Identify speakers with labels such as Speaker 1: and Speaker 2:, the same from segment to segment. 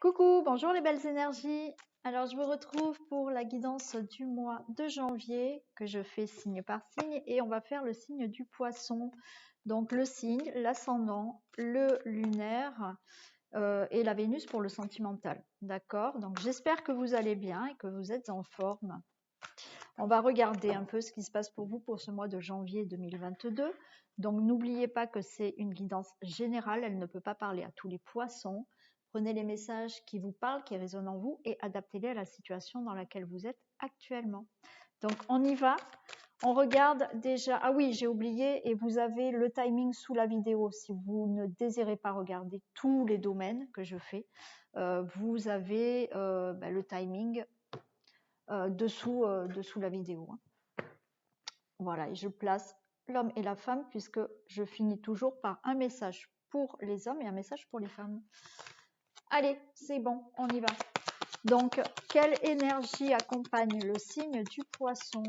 Speaker 1: Coucou, bonjour les belles énergies. Alors je vous retrouve pour la guidance du mois de janvier que je fais signe par signe et on va faire le signe du poisson. Donc le signe, l'ascendant, le lunaire et la Vénus pour le sentimental. D'accord? Donc j'espère que vous allez bien et que vous êtes en forme. On va regarder un peu ce qui se passe pour vous pour ce mois de janvier 2022. Donc n'oubliez pas que c'est une guidance générale, elle ne peut pas parler à tous les poissons. Prenez les messages qui vous parlent, qui résonnent en vous et adaptez-les à la situation dans laquelle vous êtes actuellement. Donc on y va. On regarde déjà, ah oui j'ai oublié et vous avez le timing sous la vidéo si vous ne désirez pas regarder tous les domaines que je fais. Vous avez le timing dessous la vidéo. Voilà, et je place l'homme et la femme puisque je finis toujours par un message pour les hommes et un message pour les femmes. Allez, c'est bon, on y va. Donc, quelle énergie accompagne le signe du poisson?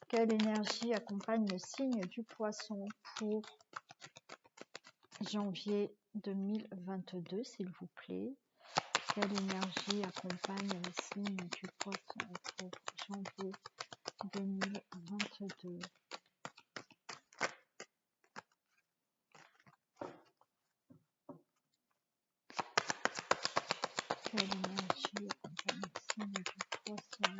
Speaker 1: Quelle énergie accompagne le signe du poisson pour janvier 2022, s'il vous plaît? Quelle énergie accompagne le signe du poisson pour janvier 2022? Quelle énergie accompagne le signe du poisson?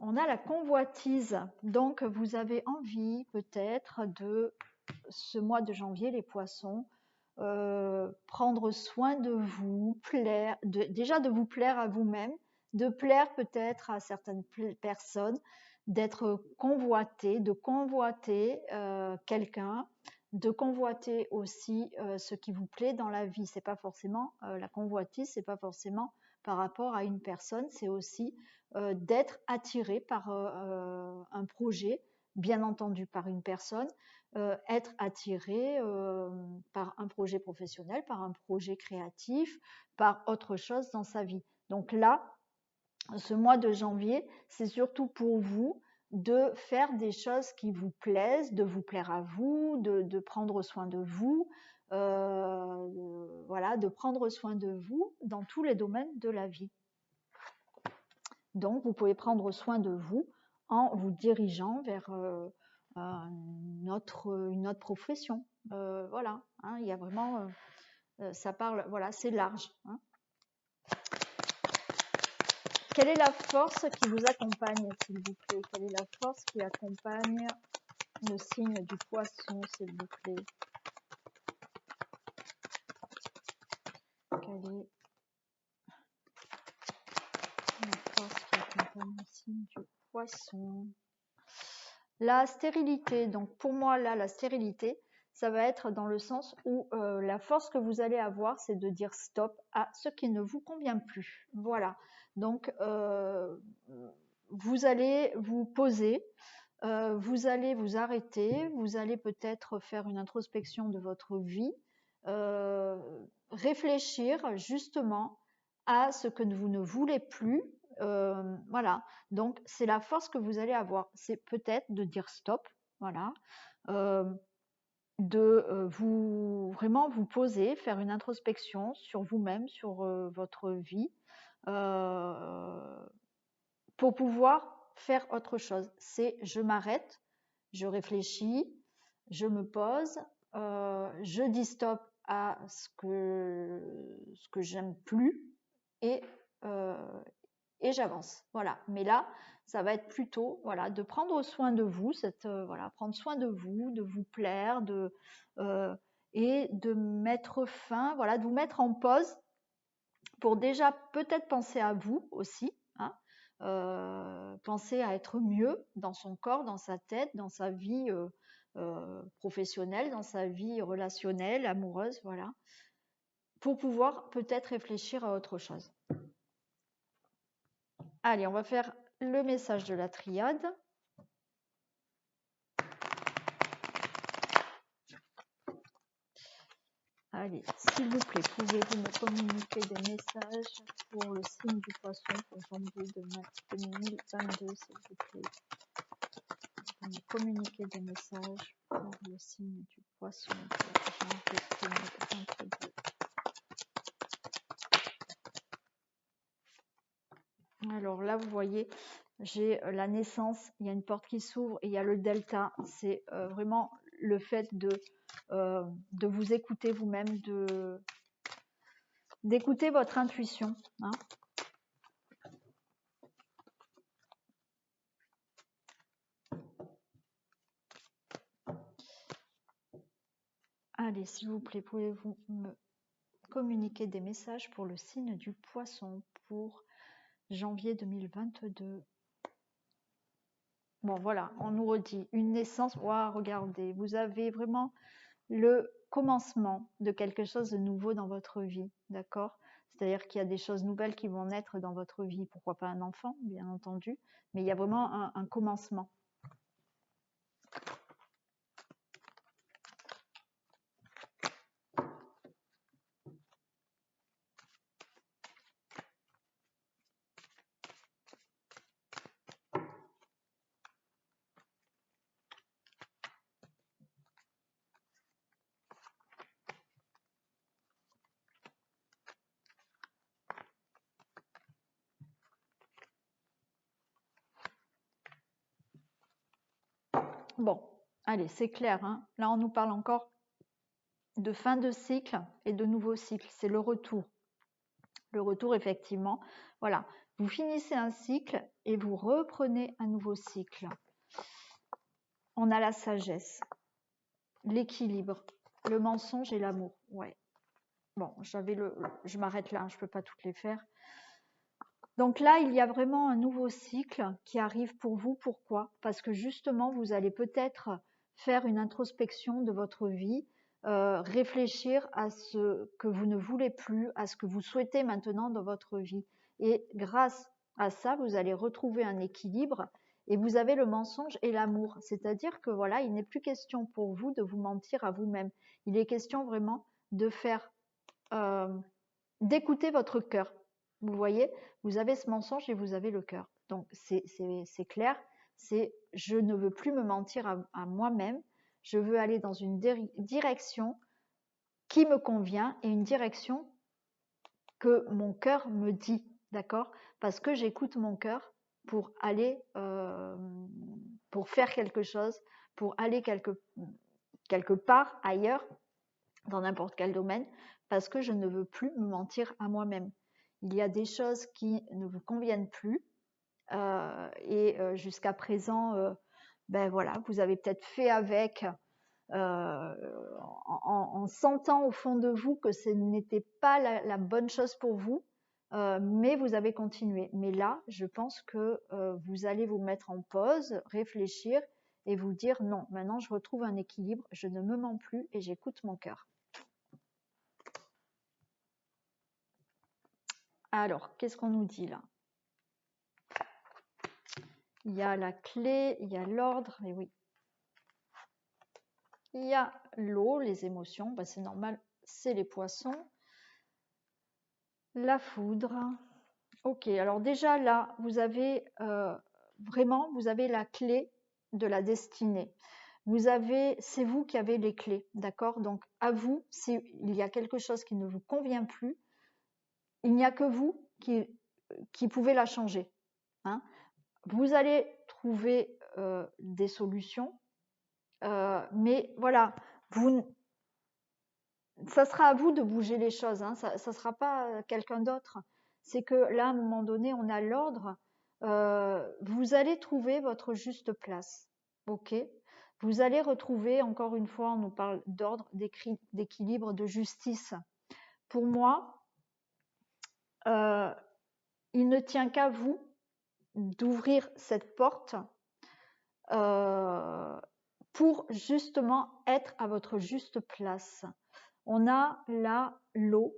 Speaker 1: On a la convoitise, donc vous avez envie peut-être de ce mois de janvier, les poissons, prendre soin de vous, plaire, déjà de vous plaire à vous-même, de plaire peut-être à certaines personnes, d'être convoité, de convoiter quelqu'un, de convoiter aussi ce qui vous plaît dans la vie. C'est pas forcément la convoitise, c'est pas forcément par rapport à une personne, c'est aussi d'être attiré par un projet, bien entendu par une personne, être attiré par un projet professionnel, par un projet créatif, par autre chose dans sa vie. Donc là, ce mois de janvier, c'est surtout pour vous de faire des choses qui vous plaisent, de vous plaire à vous, de prendre soin de vous, voilà, de prendre soin de vous dans tous les domaines de la vie. Donc, vous pouvez prendre soin de vous en vous dirigeant vers une autre profession. Voilà, hein, il y a vraiment, ça parle, voilà, c'est large. Hein. Quelle est la force qui vous accompagne, s'il vous plaît? Quelle est la force qui accompagne le signe du poisson, s'il vous plaît? Quelle est la force qui accompagne le signe du poisson? La stérilité, donc pour moi là, la stérilité, ça va être dans le sens où la force que vous allez avoir, c'est de dire stop à ce qui ne vous convient plus. Voilà, donc vous allez vous poser, vous allez vous arrêter, vous allez peut-être faire une introspection de votre vie, réfléchir justement à ce que vous ne voulez plus. Voilà, donc c'est la force que vous allez avoir, c'est peut-être de dire stop, voilà, de vous vraiment vous poser, faire une introspection sur vous-même, sur votre vie, pour pouvoir faire autre chose. C'est je m'arrête, je réfléchis, je me pose, je dis stop à ce que j'aime plus et j'avance. Voilà. Mais là, ça va être plutôt voilà, de prendre soin de vous, voilà, prendre soin de vous plaire, et de mettre fin, voilà, de vous mettre en pause pour déjà peut-être penser à vous aussi, hein, penser à être mieux dans son corps, dans sa tête, dans sa vie professionnelle, dans sa vie relationnelle, amoureuse, voilà, pour pouvoir peut-être réfléchir à autre chose. Allez, on va faire le message de la triade. Allez, s'il vous plaît, pouvez-vous me communiquer des messages pour le signe du poisson pour janvier 2022, s'il vous plaît. Vous me communiquer des messages pour le signe du poisson pour janvier 2022. Alors là, vous voyez, j'ai la naissance, il y a une porte qui s'ouvre et il y a le delta. C'est vraiment le fait de vous écouter vous-même, d'écouter votre intuition. Hein. Allez, s'il vous plaît, pouvez-vous me communiquer des messages pour le signe du poisson pour janvier 2022. Bon, voilà, on nous redit une naissance. Waouh, regardez, vous avez vraiment le commencement de quelque chose de nouveau dans votre vie, d'accord? C'est-à-dire qu'il y a des choses nouvelles qui vont naître dans votre vie. Pourquoi pas un enfant, bien entendu, mais il y a vraiment un commencement. Bon, allez, c'est clair. Hein. Là, on nous parle encore de fin de cycle et de nouveau cycle. C'est le retour. Le retour, effectivement. Voilà, vous finissez un cycle et vous reprenez un nouveau cycle. On a la sagesse, l'équilibre, le mensonge et l'amour. Ouais. Bon, je m'arrête là, je ne peux pas toutes les faire. Donc là, il y a vraiment un nouveau cycle qui arrive pour vous. Pourquoi? Parce que justement, vous allez peut-être faire une introspection de votre vie, réfléchir à ce que vous ne voulez plus, à ce que vous souhaitez maintenant dans votre vie. Et grâce à ça, vous allez retrouver un équilibre et vous avez le mensonge et l'amour. C'est-à-dire que voilà, il n'est plus question pour vous de vous mentir à vous-même. Il est question vraiment de faire, d'écouter votre cœur. Vous voyez, vous avez ce mensonge et vous avez le cœur. Donc, c'est clair, c'est je ne veux plus me mentir à moi-même, je veux aller dans une direction qui me convient et une direction que mon cœur me dit, d'accord? Parce que j'écoute mon cœur pour aller, pour faire quelque chose, pour aller quelque part ailleurs, dans n'importe quel domaine, parce que je ne veux plus me mentir à moi-même. Il y a des choses qui ne vous conviennent plus et jusqu'à présent, ben voilà, vous avez peut-être fait avec en sentant au fond de vous que ce n'était pas la bonne chose pour vous, mais vous avez continué. Mais là, je pense que vous allez vous mettre en pause, réfléchir et vous dire non, maintenant je retrouve un équilibre, je ne me mens plus et j'écoute mon cœur. Alors, qu'est-ce qu'on nous dit là? Il y a la clé, il y a l'ordre, et oui. Il y a l'eau, les émotions, ben c'est normal, c'est les poissons. La foudre. Ok, alors déjà là, vous avez vraiment, vous avez la clé de la destinée. C'est vous qui avez les clés, d'accord? Donc à vous, s'il y a quelque chose qui ne vous convient plus, il n'y a que vous qui pouvez la changer. Hein. Vous allez trouver des solutions, mais voilà, ça sera à vous de bouger les choses, hein, ça ne sera pas quelqu'un d'autre. C'est que là, à un moment donné, on a l'ordre, vous allez trouver votre juste place, ok? Vous allez retrouver, encore une fois, on nous parle d'ordre, d'équilibre, de justice. Pour moi, il ne tient qu'à vous d'ouvrir cette porte pour justement être à votre juste place. On a là l'eau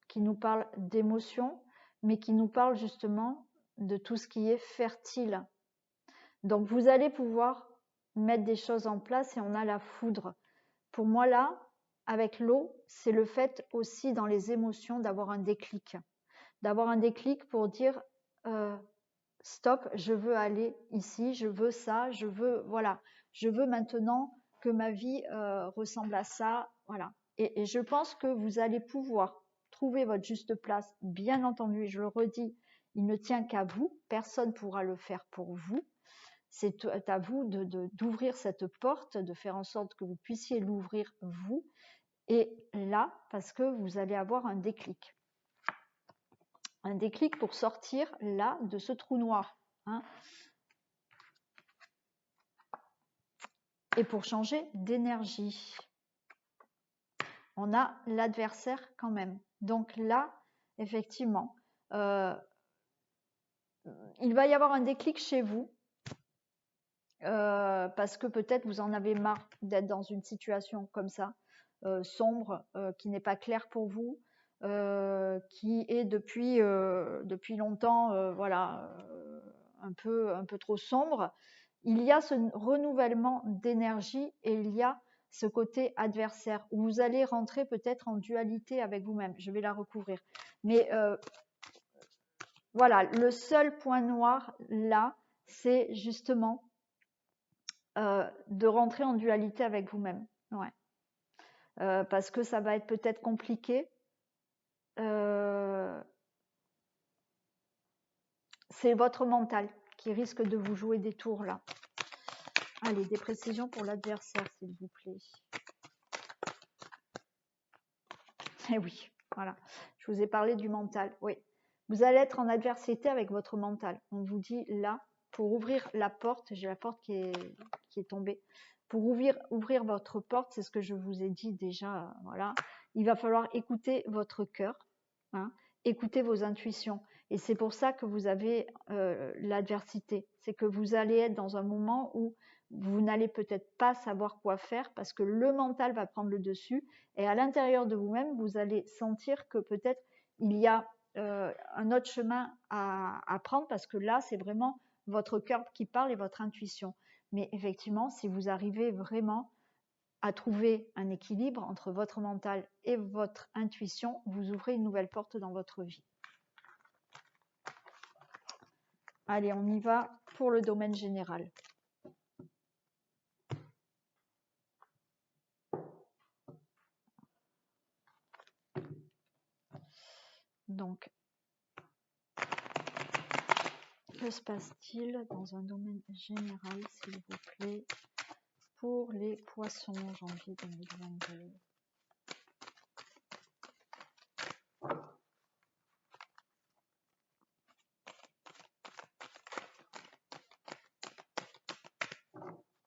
Speaker 1: qui nous parle d'émotion, mais qui nous parle justement de tout ce qui est fertile. Donc vous allez pouvoir mettre des choses en place et on a la foudre. Pour moi là, avec l'eau, c'est le fait aussi dans les émotions d'avoir un déclic. D'avoir un déclic pour dire stop, je veux aller ici, je veux ça, je veux, voilà, je veux maintenant que ma vie ressemble à ça, voilà. Et je pense que vous allez pouvoir trouver votre juste place, bien entendu, et je le redis, il ne tient qu'à vous, personne ne pourra le faire pour vous. C'est à vous d'ouvrir cette porte, de faire en sorte que vous puissiez l'ouvrir vous, et là, parce que vous allez avoir un déclic pour sortir là de ce trou noir, hein, et pour changer d'énergie. On a l'adversaire quand même. Donc là, effectivement, il va y avoir un déclic chez vous, parce que peut-être vous en avez marre d'être dans une situation comme ça, sombre, qui n'est pas claire pour vous, qui est depuis longtemps, voilà, un peu trop sombre. Il y a ce renouvellement d'énergie et il y a ce côté adversaire où vous allez rentrer peut-être en dualité avec vous-même. Je vais la recouvrir. Mais voilà, le seul point noir là, c'est justement de rentrer en dualité avec vous-même. Ouais. Parce que ça va être peut-être compliqué. C'est votre mental qui risque de vous jouer des tours là. Allez, des précisions pour l'adversaire, s'il vous plaît. Eh oui, voilà. Je vous ai parlé du mental. Oui. Vous allez être en adversité avec votre mental. On vous dit là, pour ouvrir la porte, j'ai la porte qui est tombée. Pour ouvrir votre porte, c'est ce que je vous ai dit déjà, voilà. Il va falloir écouter votre cœur, hein, écouter vos intuitions. Et c'est pour ça que vous avez l'adversité. C'est que vous allez être dans un moment où vous n'allez peut-être pas savoir quoi faire parce que le mental va prendre le dessus et à l'intérieur de vous-même, vous allez sentir que peut-être il y a un autre chemin à prendre parce que là, c'est vraiment votre cœur qui parle et votre intuition. Mais effectivement, si vous arrivez vraiment à trouver un équilibre entre votre mental et votre intuition, vous ouvrez une nouvelle porte dans votre vie. Allez, on y va pour le domaine général. Donc, que se passe-t-il dans un domaine général, s'il vous plaît, pour les poissons janvier 2022?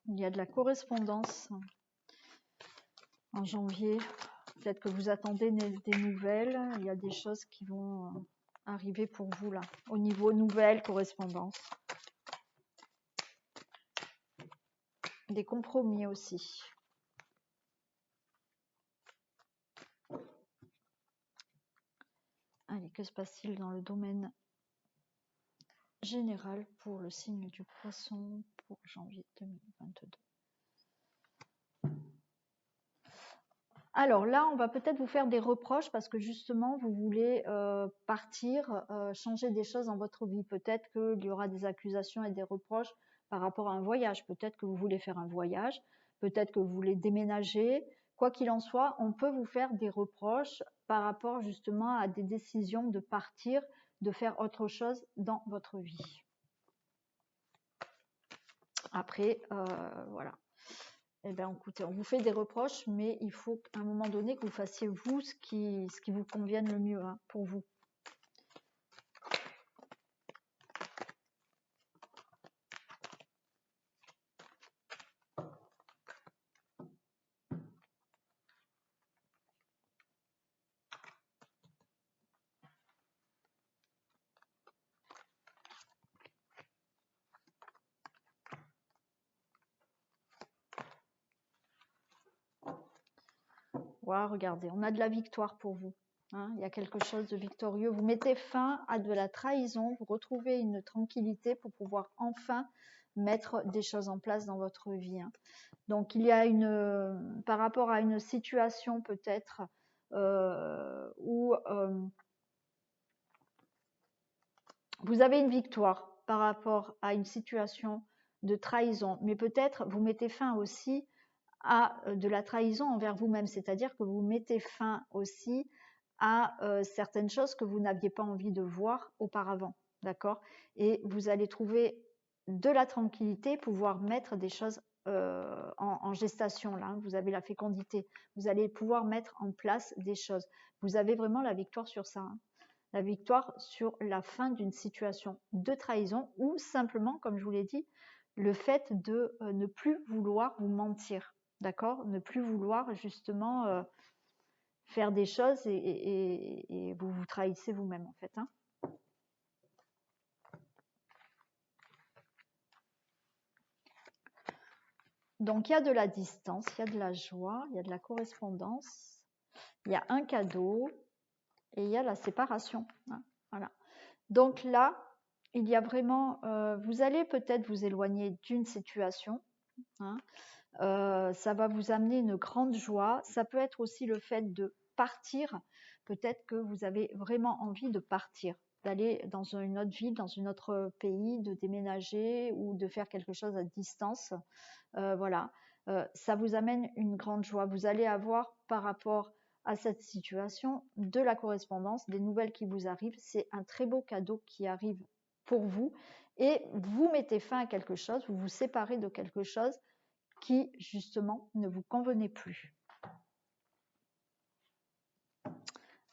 Speaker 1: Il y a de la correspondance en janvier. Peut-être que vous attendez des nouvelles. Il y a des choses qui vont arriver pour vous là, au niveau nouvelles, correspondance. Des compromis aussi. Allez, que se passe-t-il dans le domaine général pour le signe du poisson pour janvier 2022? Alors là, on va peut-être vous faire des reproches parce que justement, vous voulez partir, changer des choses dans votre vie. Peut-être qu'il y aura des accusations et des reproches par rapport à un voyage. Peut-être que vous voulez faire un voyage. Peut-être que vous voulez déménager. Quoi qu'il en soit, on peut vous faire des reproches par rapport justement à des décisions de partir, de faire autre chose dans votre vie. Après, voilà. Eh bien, écoutez, on vous fait des reproches, mais il faut qu'à un moment donné que vous fassiez vous ce qui vous convienne le mieux, hein, pour vous. Voilà, regardez, on a de la victoire pour vous. Hein, il y a quelque chose de victorieux. Vous mettez fin à de la trahison, vous retrouvez une tranquillité pour pouvoir enfin mettre des choses en place dans votre vie. Hein. Donc, il y a par rapport à une situation peut-être où vous avez une victoire par rapport à une situation de trahison, mais peut-être vous mettez fin aussi à de la trahison envers vous-même, c'est-à-dire que vous mettez fin aussi à certaines choses que vous n'aviez pas envie de voir auparavant, d'accord? Et vous allez trouver de la tranquillité, pouvoir mettre des choses en gestation, là, hein. Vous avez la fécondité, vous allez pouvoir mettre en place des choses. Vous avez vraiment la victoire sur ça, hein. La victoire sur la fin d'une situation de trahison ou simplement, comme je vous l'ai dit, le fait de ne plus vouloir vous mentir, d'accord? Ne plus vouloir justement faire des choses et vous vous trahissez vous-même en fait, hein. Donc il y a de la distance, il y a de la joie, il y a de la correspondance, il y a un cadeau et il y a la séparation, hein, voilà. Donc là, il y a vraiment, vous allez peut-être vous éloigner d'une situation, hein, ça va vous amener une grande joie. Ça peut être aussi le fait de partir. Peut-être que vous avez vraiment envie de partir, d'aller dans une autre ville, dans un autre pays, de déménager ou de faire quelque chose à distance. Voilà, ça vous amène une grande joie. Vous allez avoir par rapport à cette situation de la correspondance, des nouvelles qui vous arrivent. C'est un très beau cadeau qui arrive pour vous et vous mettez fin à quelque chose, vous vous séparez de quelque chose qui justement ne vous convenait plus.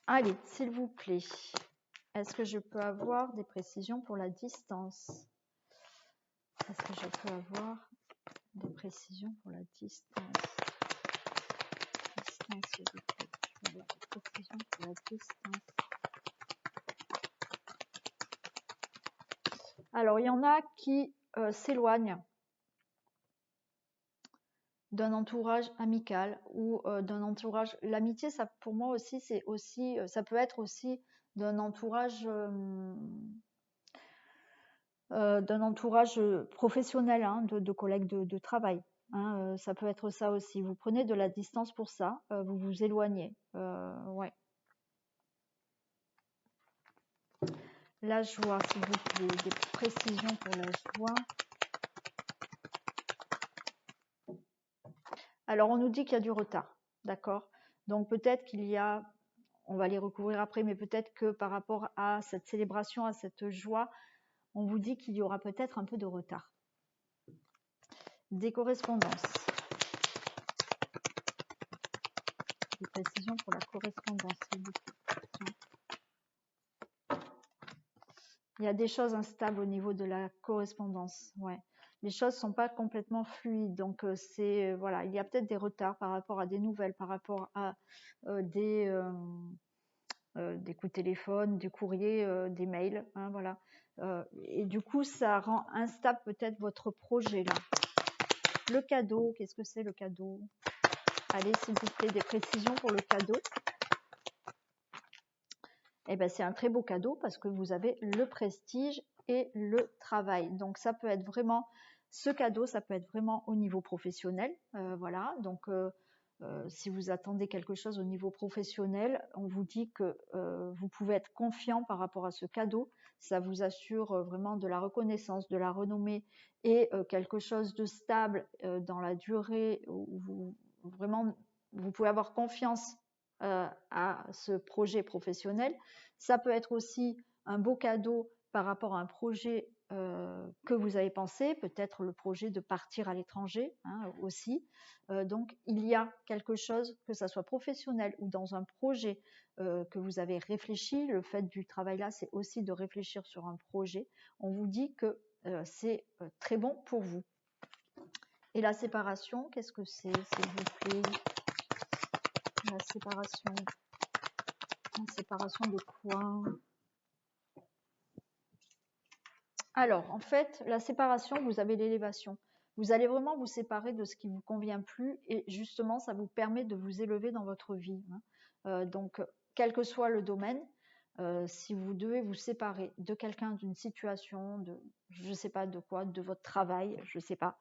Speaker 1: Allez, s'il vous plaît, est-ce que je peux avoir des précisions pour la distance? Est-ce que je peux avoir des précisions pour la distance? Distance, s'il vous plaît. Je veux avoir des précisions pour la distance. Alors, il y en a qui s'éloignent d'un entourage amical ou d'un entourage. L'amitié, ça, pour moi aussi, c'est aussi, ça peut être aussi d'un entourage professionnel, hein, de collègues de travail, hein, ça peut être ça aussi. Vous prenez de la distance pour ça, vous vous éloignez. Ouais. La joie, s'il vous plaît, des précisions pour la joie. Alors, on nous dit qu'il y a du retard, d'accord? Donc, peut-être qu'il y a, on va les recouvrir après, mais peut-être que par rapport à cette célébration, à cette joie, on vous dit qu'il y aura peut-être un peu de retard. Des correspondances. Des précisions pour la correspondance, s'il vous plaît. Il y a des choses instables au niveau de la correspondance, ouais. Les choses sont pas complètement fluides, donc c'est voilà, il y a peut-être des retards par rapport à des nouvelles, par rapport à des coups de téléphone, des courriers, des mails, hein, voilà. Et du coup, ça rend instable peut-être votre projet là. Le cadeau, qu'est-ce que c'est le cadeau? Allez, s'il vous plaît, des précisions pour le cadeau. Eh ben, c'est un très beau cadeau parce que vous avez le prestige et le travail. Donc, ça peut être vraiment, ce cadeau, ça peut être vraiment au niveau professionnel. Voilà, donc si vous attendez quelque chose au niveau professionnel, on vous dit que vous pouvez être confiant par rapport à ce cadeau. Ça vous assure vraiment de la reconnaissance, de la renommée et quelque chose de stable dans la durée où vous pouvez avoir confiance à ce projet professionnel. Ça peut être aussi un beau cadeau par rapport à un projet que vous avez pensé, peut-être le projet de partir à l'étranger, hein, aussi. Donc, il y a quelque chose, que ça soit professionnel ou dans un projet que vous avez réfléchi. Le fait du travail là, c'est aussi de réfléchir sur un projet. On vous dit que c'est très bon pour vous. Et la séparation, qu'est-ce que c'est, s'il vous plaît? La séparation. La séparation de quoi? Alors, en fait, la séparation, vous avez l'élévation. Vous allez vraiment vous séparer de ce qui ne vous convient plus et justement, ça vous permet de vous élever dans votre vie, hein. Donc, quel que soit le domaine, si vous devez vous séparer de quelqu'un, d'une situation, de je ne sais pas de quoi, de votre travail, je ne sais pas,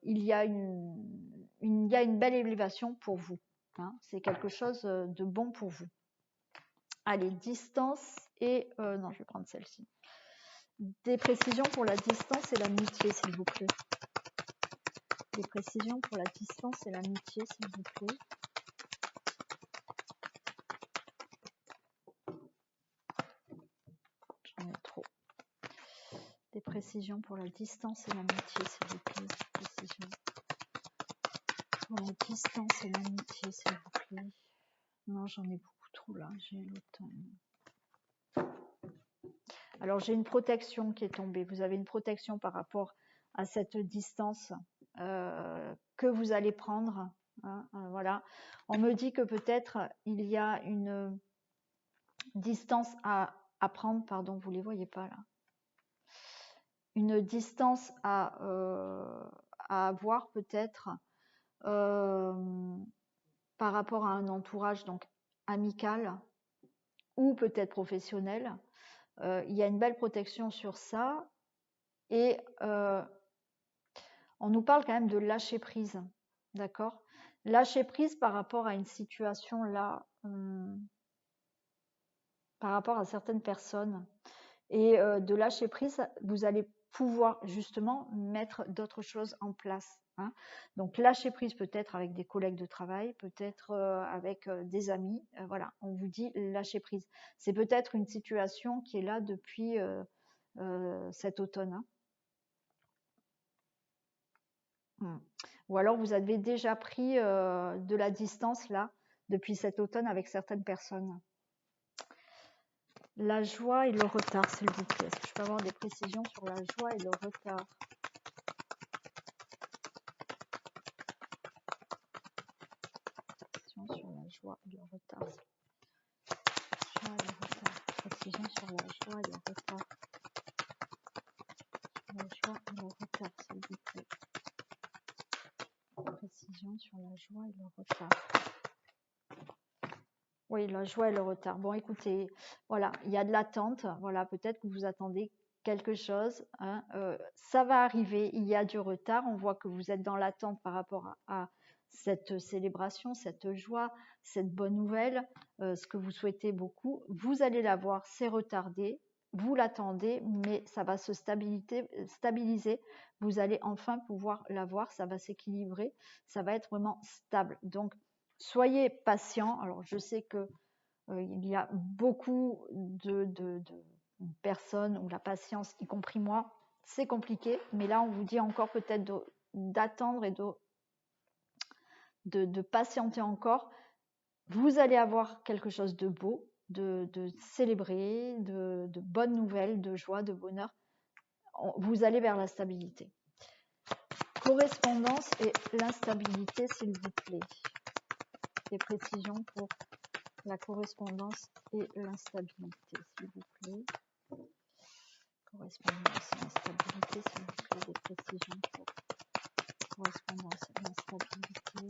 Speaker 1: il y a une belle élévation pour vous, hein. C'est quelque chose de bon pour vous. Allez, distance et... non, je vais prendre celle-ci. Des précisions pour la distance et l'amitié, s'il vous plaît. Des précisions pour la distance et l'amitié, s'il vous plaît. J'en ai trop. Des précisions pour la distance et l'amitié, s'il vous plaît. Des précisions pour la distance et l'amitié, s'il vous plaît. Non, j'en ai beaucoup trop là. J'ai l'automne. Alors, j'ai une protection qui est tombée. Vous avez une protection par rapport à cette distance que vous allez prendre. Hein, voilà. On me dit que peut-être il y a une distance à prendre. Pardon, vous ne les voyez pas là. Une distance à avoir peut-être par rapport à un entourage donc amical ou peut-être professionnel. Il y a une belle protection sur ça et on nous parle quand même de lâcher prise, d'accord? Lâcher prise par rapport à une situation là, par rapport à certaines personnes et de lâcher prise, vous allez pouvoir justement mettre d'autres choses en place. Hein. Donc lâcher prise peut-être avec des collègues de travail, peut-être avec des amis. Voilà, on vous dit lâcher prise. C'est peut-être une situation qui est là depuis cet automne. Hein. Ou alors vous avez déjà pris de la distance là depuis cet automne avec certaines personnes. La joie et le retard, s'il vous plaît. Est-ce que je peux avoir des précisions sur la joie et le retard? Précision sur la joie et le retard. Joie et le retard. Précision sur la joie et le retard. La joie et le retard, s'il vous plaît. Précision sur la joie et le retard. Oui, la joie et le retard. Bon, écoutez, voilà, il y a de l'attente. Voilà, peut-être que vous attendez quelque chose. Hein, ça va arriver. Il y a du retard. On voit que vous êtes dans l'attente par rapport à cette célébration, cette joie, cette bonne nouvelle, ce que vous souhaitez beaucoup. Vous allez l'avoir. C'est retardé. Vous l'attendez, mais ça va se stabiliser. Vous allez enfin pouvoir l'avoir. Ça va s'équilibrer. Ça va être vraiment stable. Donc, soyez patient. Alors, je sais que il y a beaucoup de personnes où la patience, y compris moi, c'est compliqué. Mais là, on vous dit encore peut-être d'attendre et de patienter encore. Vous allez avoir quelque chose de beau, de célébrer, de bonnes nouvelles, de joie, de bonheur. Vous allez vers la stabilité. Correspondance et l'instabilité, s'il vous plaît. Des précisions pour la correspondance et l'instabilité, s'il vous plaît. Correspondance et l'instabilité, s'il vous plaît. Des précisions pour correspondance et l'instabilité.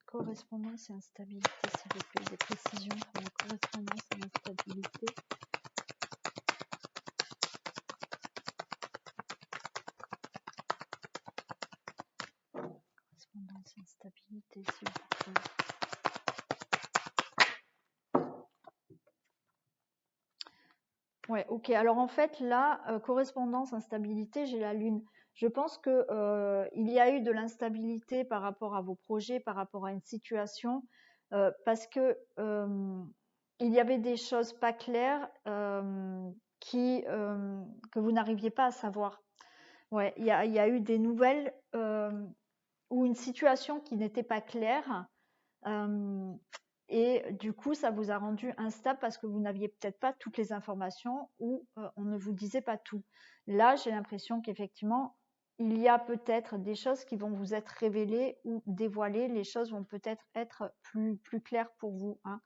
Speaker 1: Correspondance et instabilité, s'il vous plaît. Des précisions pour la correspondance et l'instabilité. Correspondance et instabilité, s'il vous plaît. Ouais, ok. Alors en fait, là, correspondance, instabilité, j'ai la Lune. Je pense que il y a eu de l'instabilité par rapport à vos projets, par rapport à une situation, parce que il y avait des choses pas claires que vous n'arriviez pas à savoir. Ouais, il y a eu des nouvelles ou une situation qui n'était pas claire. Et du coup, ça vous a rendu instable parce que vous n'aviez peut-être pas toutes les informations ou on ne vous disait pas tout. Là, j'ai l'impression qu'effectivement, il y a peut-être des choses qui vont vous être révélées ou dévoilées. Les choses vont peut-être être plus claires pour vous. Hein.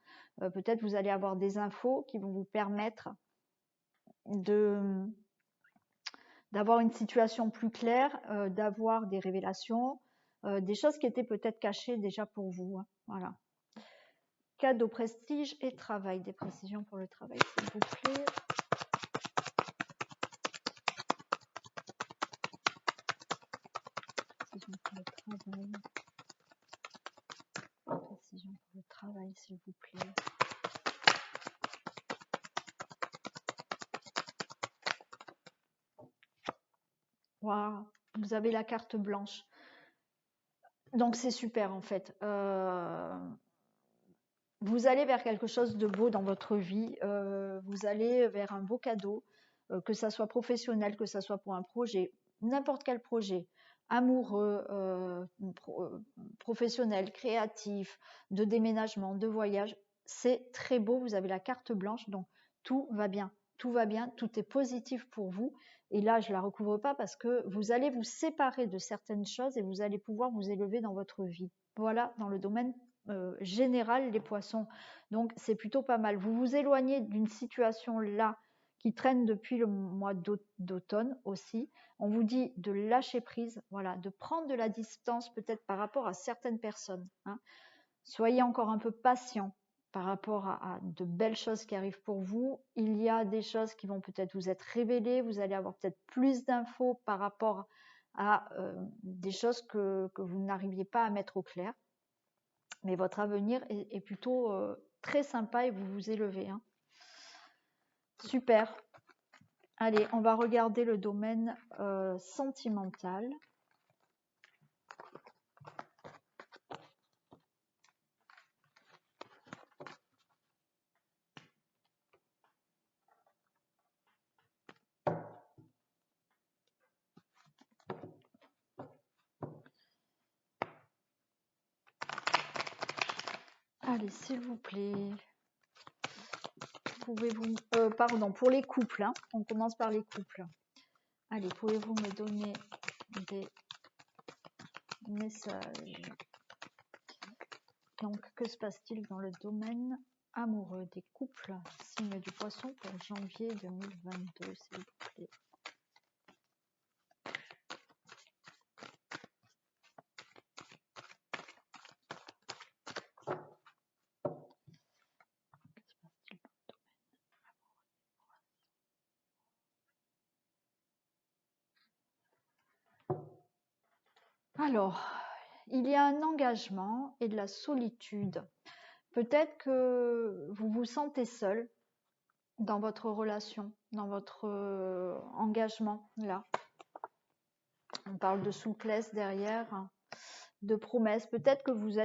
Speaker 1: Peut-être vous allez avoir des infos qui vont vous permettre d'avoir une situation plus claire, d'avoir des révélations, des choses qui étaient peut-être cachées déjà pour vous. Hein. Voilà. Cadeau, prestige et travail. Des précisions pour le travail, s'il vous plaît. Précision pour le travail. Précision pour le travail, s'il vous plaît. Waouh, vous avez la carte blanche. Donc c'est super en fait. Vous allez vers quelque chose de beau dans votre vie. Vous allez vers un beau cadeau, que ça soit professionnel, que ça soit pour un projet, n'importe quel projet, amoureux, professionnel, créatif, de déménagement, de voyage. C'est très beau. Vous avez la carte blanche, donc tout va bien. Tout va bien, tout est positif pour vous. Et là, je la recouvre pas parce que vous allez vous séparer de certaines choses et vous allez pouvoir vous élever dans votre vie. Voilà, dans le domaine général les poissons. Donc c'est plutôt pas mal. Vous vous éloignez d'une situation là qui traîne depuis le mois d'automne aussi. On vous dit de lâcher prise, voilà, de prendre de la distance peut-être par rapport à certaines personnes. Hein. Soyez encore un peu patient par rapport à de belles choses qui arrivent pour vous. Il y a des choses qui vont peut-être vous être révélées. Vous allez avoir peut-être plus d'infos par rapport à des choses que vous n'arriviez pas à mettre au clair. Mais votre avenir est plutôt très sympa et vous vous élevez. Hein. Super. Allez, on va regarder le domaine sentimental. Allez, s'il vous plaît. Pouvez-vous... pardon, pour les couples. Hein. On commence par les couples. Allez, pouvez-vous me donner des messages? Donc, que se passe-t-il dans le domaine amoureux des couples? Signe du poisson pour janvier 2022, s'il vous plaît. Alors, il y a un engagement et de la solitude. Peut-être que vous vous sentez seul dans votre relation, dans votre engagement, là. On parle de souplesse derrière, hein, de promesses. Peut-être que vous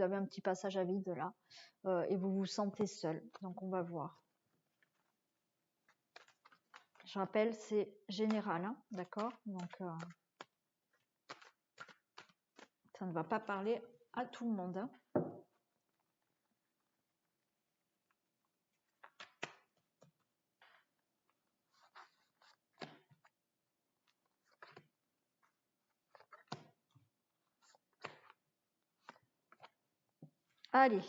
Speaker 1: avez un petit passage à vide là, et vous vous sentez seul. Donc, on va voir. Je rappelle, c'est général, hein, d'accord? Donc, ça ne va pas parler à tout le monde. Hein. Allez,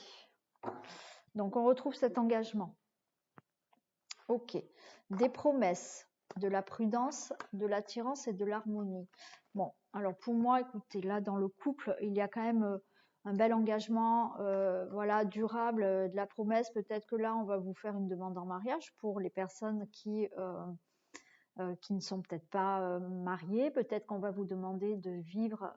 Speaker 1: donc on retrouve cet engagement. Ok, des promesses, de la prudence, de l'attirance et de l'harmonie. Bon, alors pour moi, écoutez, là dans le couple, il y a quand même un bel engagement, voilà, durable, de la promesse. Peut-être que là, on va vous faire une demande en mariage pour les personnes qui ne sont peut-être pas mariées. Peut-être qu'on va vous demander de vivre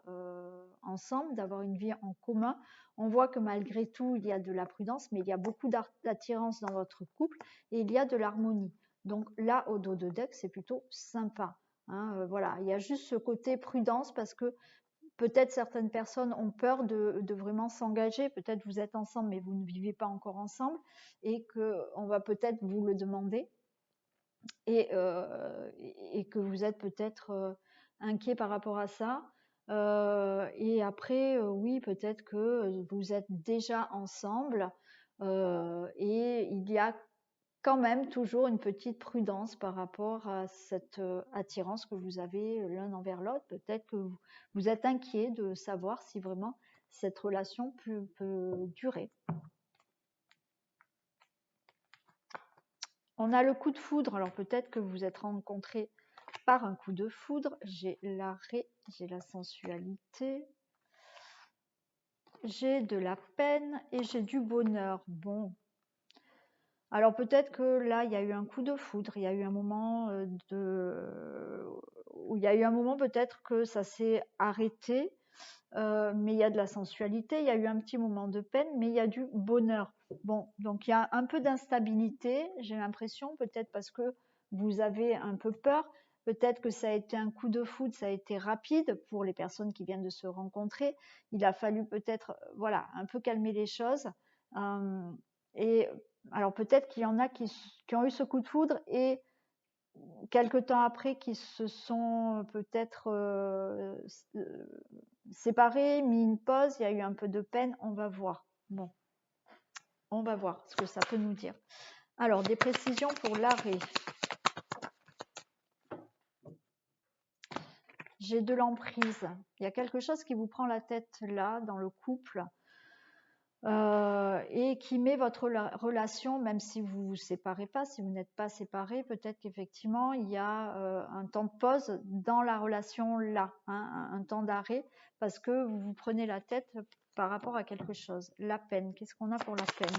Speaker 1: ensemble, d'avoir une vie en commun. On voit que malgré tout, il y a de la prudence, mais il y a beaucoup d'attirance dans votre couple et il y a de l'harmonie. Donc là, au dos de deck, c'est plutôt sympa. Hein, voilà, il y a juste ce côté prudence parce que peut-être certaines personnes ont peur de vraiment s'engager. Peut-être vous êtes ensemble, mais vous ne vivez pas encore ensemble et qu'on va peut-être vous le demander. Et que vous êtes peut-être inquiet par rapport à ça. Et après, oui, peut-être que vous êtes déjà ensemble et il y a quand même toujours une petite prudence par rapport à cette attirance que vous avez l'un envers l'autre. Peut-être que vous êtes inquiet de savoir si vraiment cette relation peut durer. On a le coup de foudre, alors peut-être que vous êtes rencontrés par un coup de foudre. J'ai l'arrêt, j'ai la sensualité, j'ai de la peine et j'ai du bonheur. Bon, alors peut-être que là, il y a eu un coup de foudre, il y a eu un moment où il y a eu un moment peut-être que ça s'est arrêté, mais il y a de la sensualité, il y a eu un petit moment de peine, mais il y a du bonheur. Bon, donc il y a un peu d'instabilité, j'ai l'impression, peut-être parce que vous avez un peu peur, Peut-être que ça a été un coup de foudre, ça a été rapide pour les personnes qui viennent de se rencontrer. Il a fallu peut-être, voilà, un peu calmer les choses. Et alors peut-être qu'il y en a qui ont eu ce coup de foudre et quelque temps après qui se sont peut-être séparés, mis une pause, il y a eu un peu de peine, on va voir. Bon, on va voir ce que ça peut nous dire. Alors, des précisions pour l'arrêt. J'ai de l'emprise. Il y a quelque chose qui vous prend la tête là, dans le couple, et qui met votre relation, même si vous ne vous séparez pas, si vous n'êtes pas séparés, peut-être qu'effectivement, il y a un temps de pause dans la relation là, hein, un temps d'arrêt, parce que vous vous prenez la tête par rapport à quelque chose. La peine, qu'est-ce qu'on a pour la peine?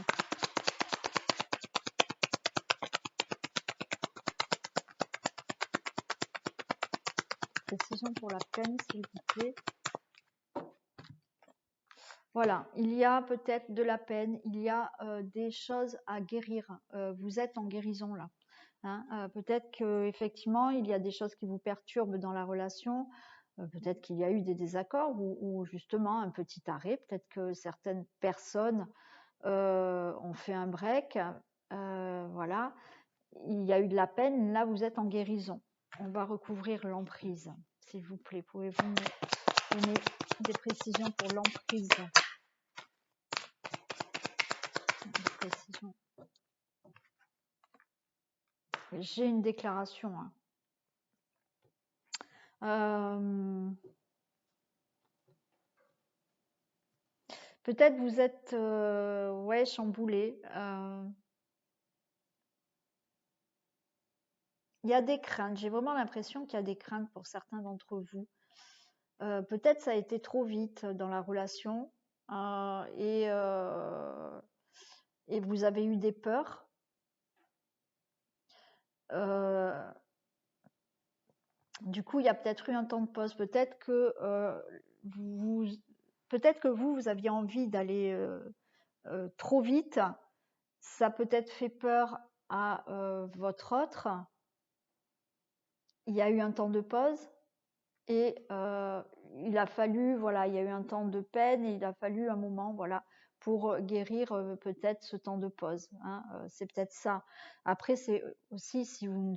Speaker 1: Précision pour la peine, s'il vous plaît. Voilà, il y a peut-être de la peine, il y a des choses à guérir. Vous êtes en guérison là. Hein. Peut-être qu'effectivement, il y a des choses qui vous perturbent dans la relation. Peut-être qu'il y a eu des désaccords ou justement un petit arrêt. Peut-être que certaines personnes ont fait un break. Voilà, il y a eu de la peine. Là, vous êtes en guérison. On va recouvrir l'emprise, s'il vous plaît. Pouvez-vous me donner des précisions pour l'emprise? J'ai une déclaration. Peut-être vous êtes ouais, chamboulé. Il y a des craintes. J'ai vraiment l'impression qu'il y a des craintes pour certains d'entre vous. Peut-être ça a été trop vite dans la relation et vous avez eu des peurs. Du coup, il y a peut-être eu un temps de pause. Peut-être que vous aviez envie d'aller trop vite. Ça peut-être fait peur à votre autre. Il y a eu un temps de pause et il a fallu, voilà, il y a eu un temps de peine et il a fallu un moment, voilà, pour guérir peut-être ce temps de pause. Hein, c'est peut-être ça. Après, c'est aussi si vous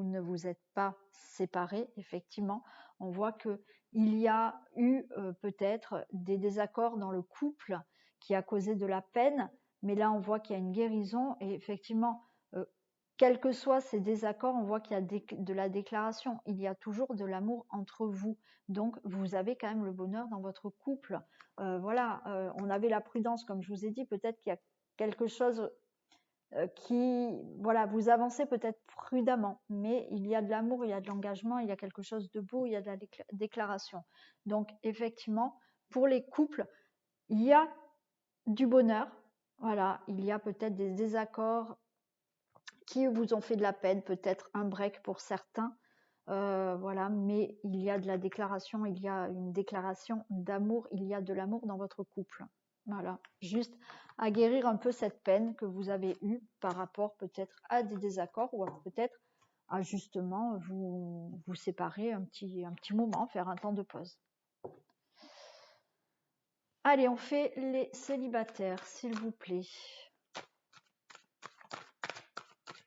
Speaker 1: ne vous êtes pas séparés, effectivement, on voit que il y a eu peut-être des désaccords dans le couple qui a causé de la peine, mais là on voit qu'il y a une guérison et effectivement, quels que soient ces désaccords, on voit qu'il y a de la déclaration. Il y a toujours de l'amour entre vous. Donc, vous avez quand même le bonheur dans votre couple. Voilà, on avait la prudence, comme je vous ai dit. Peut-être qu'il y a quelque chose qui... Voilà, vous avancez peut-être prudemment, mais il y a de l'amour, il y a de l'engagement, il y a quelque chose de beau, il y a de la déclaration. Donc, effectivement, pour les couples, il y a du bonheur. Voilà, il y a peut-être des désaccords qui vous ont fait de la peine, peut-être un break pour certains, voilà, mais il y a de la déclaration, il y a une déclaration d'amour, il y a de l'amour dans votre couple. Voilà, juste à guérir un peu cette peine que vous avez eue par rapport peut-être à des désaccords ou peut-être à justement vous séparer un petit moment, faire un temps de pause. Allez, on fait les célibataires, s'il vous plaît.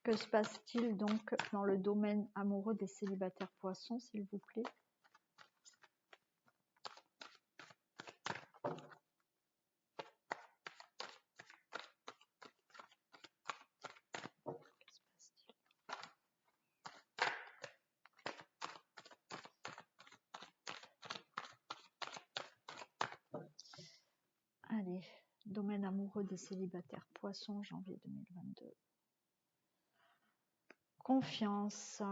Speaker 1: Que se passe-t-il donc dans le domaine amoureux des célibataires poissons, s'il vous plaît? Allez, domaine amoureux des célibataires poissons, janvier 2022. Confiance.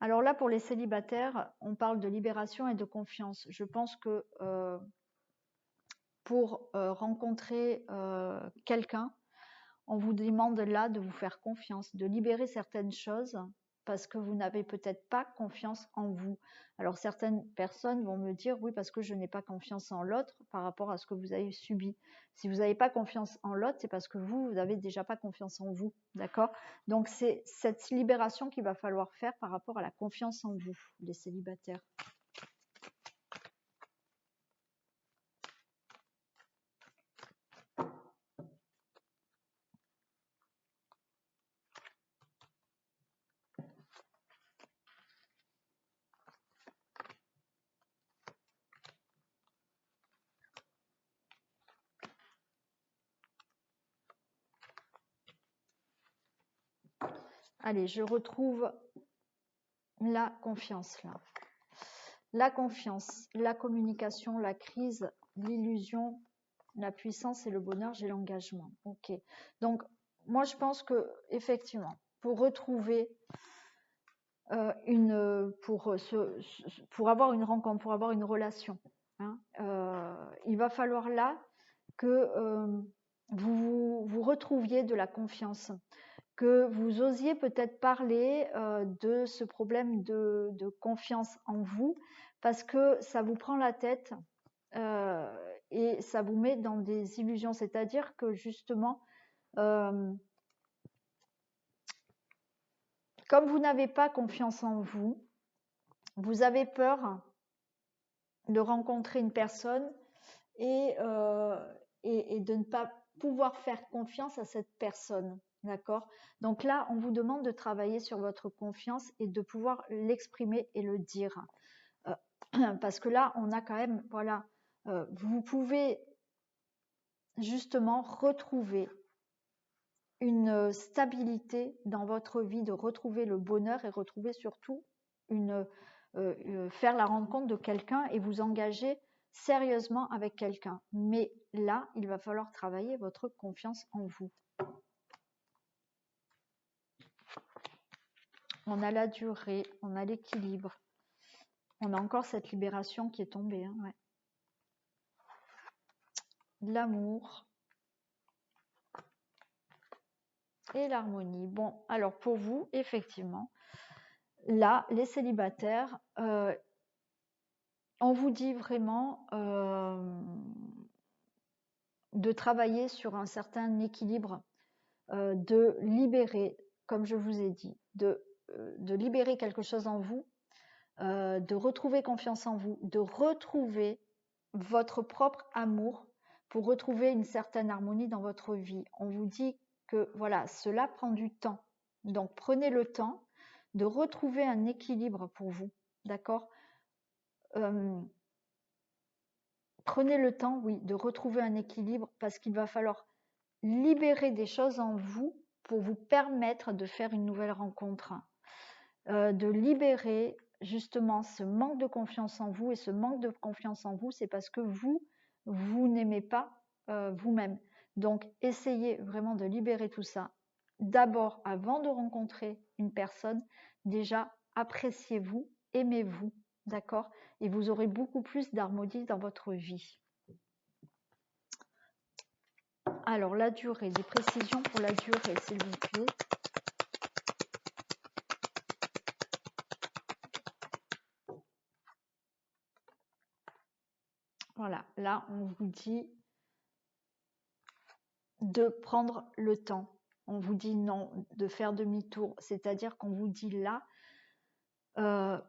Speaker 1: Alors là, pour les célibataires, on parle de libération et de confiance. Je pense que pour rencontrer quelqu'un, on vous demande là de vous faire confiance, de libérer certaines choses parce que vous n'avez peut-être pas confiance en vous. Alors certaines personnes vont me dire oui parce que je n'ai pas confiance en l'autre par rapport à ce que vous avez subi. Si vous n'avez pas confiance en l'autre, c'est parce que vous n'avez déjà pas confiance en vous, d'accord? Donc c'est cette libération qu'il va falloir faire par rapport à la confiance en vous, les célibataires. Allez, je retrouve la confiance là. La confiance, la communication, la crise, l'illusion, la puissance et le bonheur, j'ai l'engagement. Ok. Donc, moi, je pense que effectivement, pour retrouver pour avoir une rencontre, pour avoir une relation, hein, il va falloir là que vous retrouviez de la confiance, que vous osiez peut-être parler de ce problème de confiance en vous, parce que ça vous prend la tête et ça vous met dans des illusions. C'est-à-dire que justement, comme vous n'avez pas confiance en vous, vous avez peur de rencontrer une personne et de ne pas pouvoir faire confiance à cette personne. D'accord? Donc là, on vous demande de travailler sur votre confiance et de pouvoir l'exprimer et le dire. Parce que là, on a quand même, voilà, vous pouvez justement retrouver une stabilité dans votre vie, de retrouver le bonheur et retrouver surtout faire la rencontre de quelqu'un et vous engager sérieusement avec quelqu'un. Mais là, il va falloir travailler votre confiance en vous. On a la durée, on a l'équilibre. On a encore cette libération qui est tombée. Hein, ouais. L'amour et l'harmonie. Bon, alors pour vous, effectivement, là, les célibataires, on vous dit vraiment de travailler sur un certain équilibre, de libérer, comme je vous ai dit, de libérer quelque chose en vous, de retrouver confiance en vous, de retrouver votre propre amour pour retrouver une certaine harmonie dans votre vie. On vous dit que voilà, cela prend du temps. Donc prenez le temps de retrouver un équilibre pour vous, d'accord? Prenez le temps, oui, de retrouver un équilibre parce qu'il va falloir libérer des choses en vous pour vous permettre de faire une nouvelle rencontre, de libérer justement ce manque de confiance en vous. Et ce manque de confiance en vous, c'est parce que vous n'aimez pas vous-même. Donc essayez vraiment de libérer tout ça. D'abord, avant de rencontrer une personne, déjà appréciez-vous, aimez-vous, d'accord? Et vous aurez beaucoup plus d'harmonie dans votre vie. Alors la durée, des précisions pour la durée, s'il vous plaît. Voilà, là on vous dit de prendre le temps. On vous dit non, de faire demi-tour. C'est-à-dire qu'on vous dit là,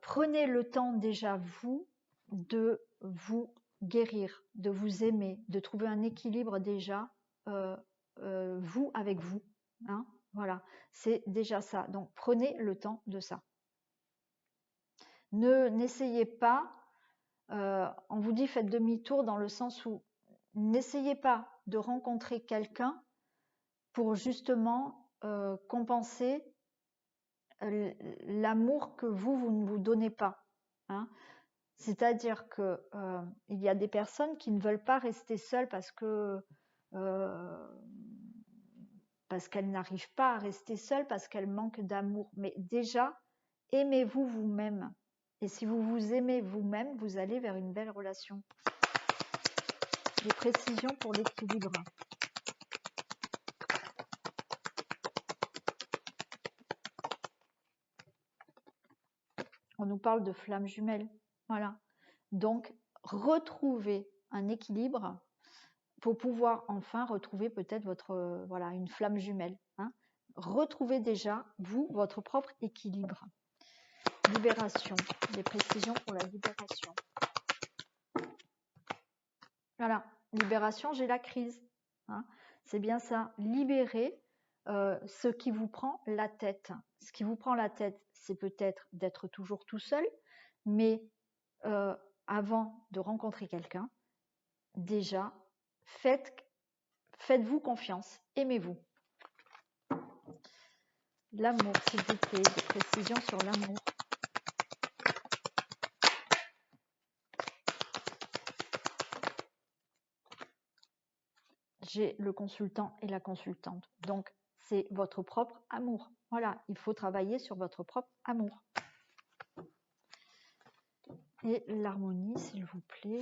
Speaker 1: prenez le temps déjà vous de vous guérir, de vous aimer, de trouver un équilibre déjà vous avec vous. Hein, voilà, c'est déjà ça. Donc prenez le temps de ça. N'essayez pas, on vous dit faites demi-tour dans le sens où n'essayez pas de rencontrer quelqu'un pour justement compenser l'amour que vous ne vous donnez pas. Hein. C'est-à-dire que il y a des personnes qui ne veulent pas rester seules parce qu'elles n'arrivent pas à rester seules, parce qu'elles manquent d'amour. Mais déjà, aimez-vous vous-même. Et si vous vous aimez vous-même, vous allez vers une belle relation. Des précisions pour l'équilibre. On nous parle de flammes jumelles. Voilà. Donc, retrouver un équilibre pour pouvoir enfin retrouver peut-être votre voilà, une flamme jumelle. Hein. Retrouvez déjà, vous, votre propre équilibre. Libération. Des précisions pour la libération. Voilà. Libération, j'ai la crise. Hein. C'est bien ça. Libérer ce qui vous prend la tête. Ce qui vous prend la tête, c'est peut-être d'être toujours tout seul, mais avant de rencontrer quelqu'un, déjà, faites-vous confiance, aimez-vous. L'amour, s'il vous plaît, des précisions sur l'amour. J'ai le consultant et la consultante. Donc, c'est votre propre amour. Voilà, il faut travailler sur votre propre amour. Et l'harmonie, s'il vous plaît.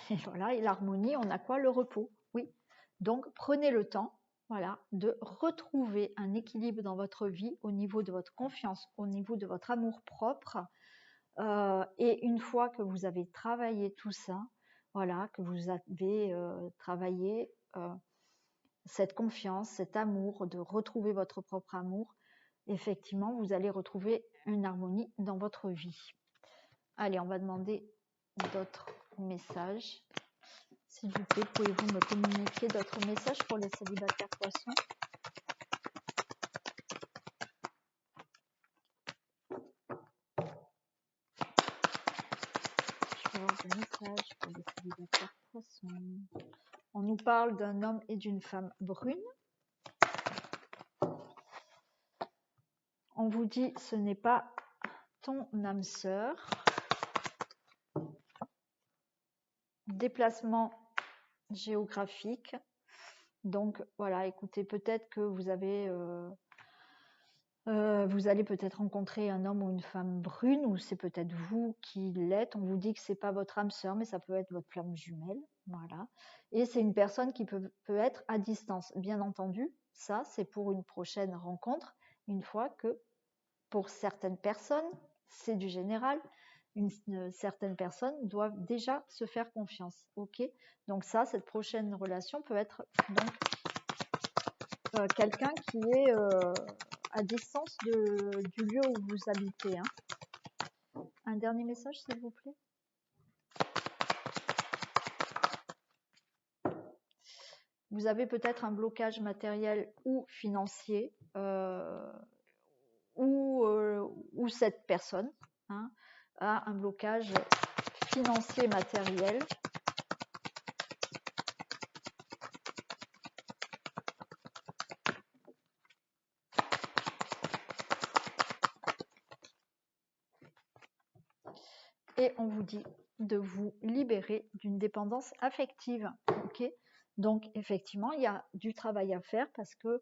Speaker 1: Et voilà, et l'harmonie, on a quoi? Le repos. Oui. Donc, prenez le temps, voilà, de retrouver un équilibre dans votre vie au niveau de votre confiance, au niveau de votre amour propre. Et une fois que vous avez travaillé tout ça, voilà, que vous avez travaillé cette confiance, cet amour, de retrouver votre propre amour, effectivement, vous allez retrouver une harmonie dans votre vie. Allez, on va demander d'autres messages. S'il vous plaît, pouvez-vous me communiquer d'autres messages pour les célibataires poissons? Je vais avoir des messages pour les célibataires poissons. On nous parle d'un homme et d'une femme brune. On vous dit, ce n'est pas ton âme sœur. Déplacement géographique. Donc voilà, écoutez, peut-être que vous avez, vous allez peut-être rencontrer un homme ou une femme brune, ou c'est peut-être vous qui l'êtes. On vous dit que c'est pas votre âme sœur, mais ça peut être votre flamme jumelle. Voilà. Et c'est une personne qui peut être à distance. Bien entendu, ça c'est pour une prochaine rencontre, une fois que pour certaines personnes, c'est du général, certaines personnes doivent déjà se faire confiance. Ok, donc ça, cette prochaine relation peut être donc quelqu'un qui est à distance du lieu où vous habitez. Hein. Un dernier message, s'il vous plaît. Vous avez peut-être un blocage matériel ou financier, ou cette personne hein, a un blocage financier matériel. Et on vous dit de vous libérer d'une dépendance affective. Ok, donc effectivement, il y a du travail à faire parce que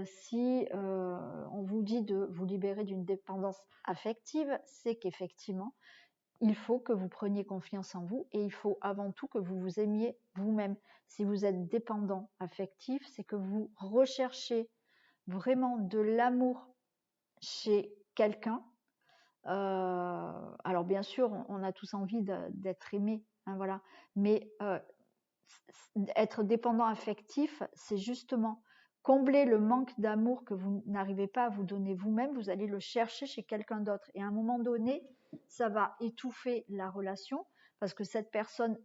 Speaker 1: si on vous dit de vous libérer d'une dépendance affective, c'est qu'effectivement, il faut que vous preniez confiance en vous et il faut avant tout que vous vous aimiez vous-même. Si vous êtes dépendant affectif, c'est que vous recherchez vraiment de l'amour chez quelqu'un. Alors bien sûr, on a tous envie d'être aimé, hein, voilà. Mais être dépendant affectif, c'est justement combler le manque d'amour que vous n'arrivez pas à vous donner vous-même. Vous allez le chercher chez quelqu'un d'autre. Et à un moment donné, ça va étouffer la relation parce que cette personne,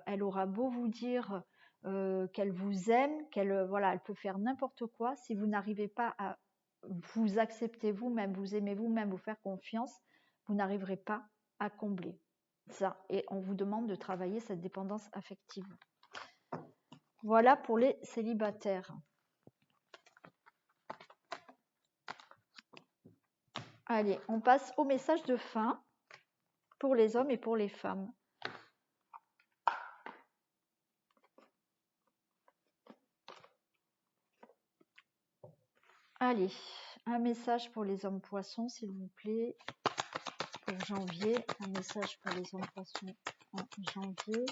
Speaker 1: elle aura beau vous dire qu'elle vous aime, qu'elle voilà, elle peut faire n'importe quoi. Si vous n'arrivez pas à vous accepter vous-même, vous aimer vous-même, vous faire confiance, vous n'arriverez pas à combler ça. Et on vous demande de travailler cette dépendance affective. Voilà pour les célibataires. Allez, on passe au message de fin pour les hommes et pour les femmes. Allez, un message pour les hommes poissons, s'il vous plaît, pour janvier. Un message pour les hommes poissons en janvier.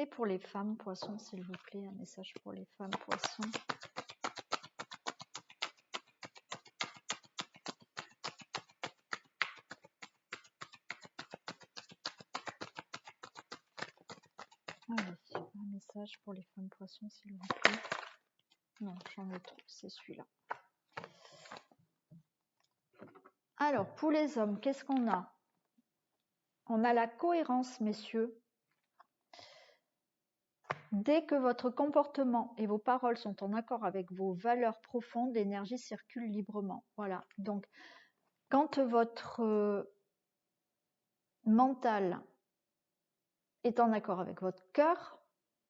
Speaker 1: Et pour les femmes poissons, s'il vous plaît, un message pour les femmes poissons. Allez, un message pour les femmes poissons, s'il vous plaît. Non, j'en ai trop, c'est celui-là. Alors, pour les hommes, qu'est-ce qu'on a? On a la cohérence, messieurs. Dès que votre comportement et vos paroles sont en accord avec vos valeurs profondes, l'énergie circule librement. Voilà. Donc, quand votre mental est en accord avec votre cœur,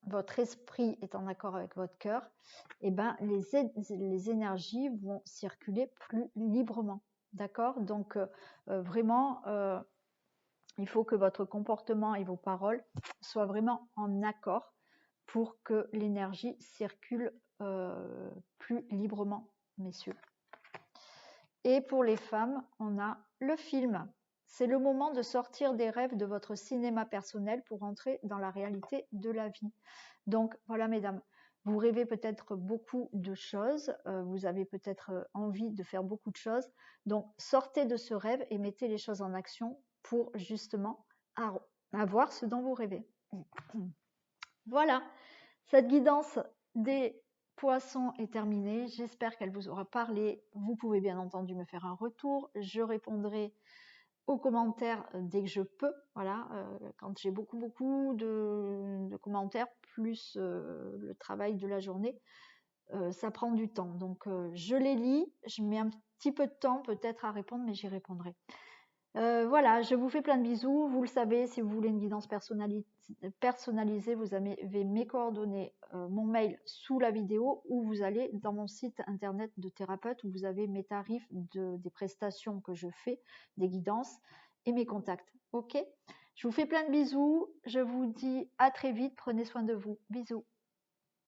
Speaker 1: votre esprit est en accord avec votre cœur, et ben les énergies vont circuler plus librement. D'accord? Donc, vraiment, il faut que votre comportement et vos paroles soient vraiment en accord pour que l'énergie circule plus librement, messieurs. Et pour les femmes, on a le film. C'est le moment de sortir des rêves de votre cinéma personnel pour entrer dans la réalité de la vie. Donc voilà, mesdames, vous rêvez peut-être beaucoup de choses, vous avez peut-être envie de faire beaucoup de choses. Donc sortez de ce rêve et mettez les choses en action pour justement avoir ce dont vous rêvez. Voilà, cette guidance des poissons est terminée. J'espère qu'elle vous aura parlé. Vous pouvez bien entendu me faire un retour. Je répondrai aux commentaires dès que je peux. Voilà, quand j'ai beaucoup de commentaires, plus le travail de la journée, ça prend du temps. Donc, je les lis. Je mets un petit peu de temps peut-être à répondre, mais j'y répondrai. Voilà, je vous fais plein de bisous. Vous le savez, si vous voulez une guidance personnalisée, vous avez mes coordonnées, mon mail sous la vidéo, ou vous allez dans mon site internet de thérapeute où vous avez mes tarifs des prestations que je fais, des guidances et mes contacts. Ok? Je vous fais plein de bisous. Je vous dis à très vite. Prenez soin de vous. Bisous.